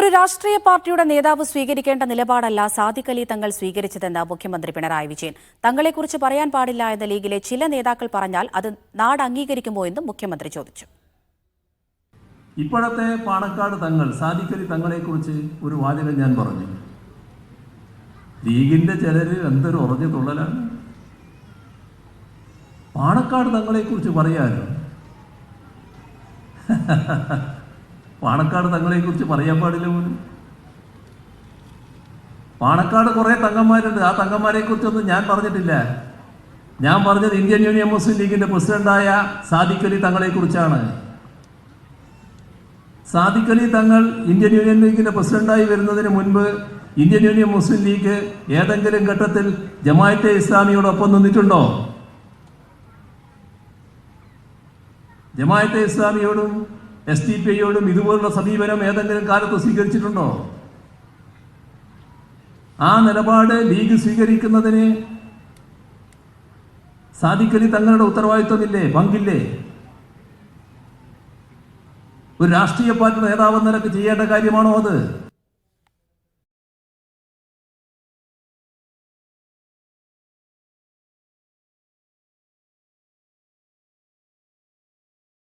ഒരു രാഷ്ട്രീയ പാർട്ടിയുടെ നേതാവ് സ്വീകരിക്കേണ്ട നിലപാടല്ല സാദിഖ് അലി തങ്ങൾ സ്വീകരിച്ചതെന്ന് മുഖ്യമന്ത്രി പിണറായി വിജയൻ. തങ്ങളെക്കുറിച്ച് പറയാൻ പാടില്ല എന്ന് ലീഗിലെ ചില നേതാക്കൾ പറഞ്ഞാൽ അത് നാട് അംഗീകരിക്കുമോ എന്നും മുഖ്യമന്ത്രി ചോദിച്ചു. ഇപ്പോഴത്തെ പാണക്കാട് തങ്ങൾ സാദിഖ് അലി തങ്ങളെക്കുറിച്ച് ഒരു വാചകം ഞാൻ പറഞ്ഞു. ലീഗിന്റെ ചിലര് എന്തൊരു ഉറഞ്ഞു തുള്ളലാണ്. പാണക്കാട് തങ്ങളെക്കുറിച്ച് പറയാനോ? പാണക്കാട് തങ്ങളെക്കുറിച്ച് പറയാൻ പാടില്ല പോലും. പാണക്കാട് കുറേ തങ്ങന്മാരുണ്ട്. ആ തങ്ങന്മാരെ കുറിച്ചൊന്നും ഞാൻ പറഞ്ഞിട്ടില്ല. ഞാൻ പറഞ്ഞത് ഇന്ത്യൻ യൂണിയൻ മുസ്ലിം ലീഗിന്റെ പ്രസിഡന്റായ സാദിഖ് അലി തങ്ങളെക്കുറിച്ചാണ്. സാദിഖ് അലി തങ്ങൾ ഇന്ത്യൻ യൂണിയൻ ലീഗിന്റെ പ്രസിഡന്റായി വരുന്നതിന് മുൻപ് ഇന്ത്യൻ യൂണിയൻ മുസ്ലിം ലീഗ് ഏതെങ്കിലും ഘട്ടത്തിൽ ജമാഅത്തെ ഇസ്ലാമിയോടൊപ്പം നിന്നിട്ടുണ്ടോ? ജമാഅത്തെ ഇസ്ലാമിയോടും SDPIയോടും ഇതുപോലുള്ള സമീപനം ഏതെങ്കിലും കാലത്ത് സ്വീകരിച്ചിട്ടുണ്ടോ? ആ നിലപാട് ലീഗ് സ്വീകരിക്കുന്നതിന് സാദിഖ് അലി തങ്ങളുടെ ഉത്തരവാദിത്വമില്ലേ, പങ്കില്ലേ? ഒരു രാഷ്ട്രീയ പാർട്ടി നേതാവെന്ന നിലക്ക് ചെയ്യേണ്ട കാര്യമാണോ അത്?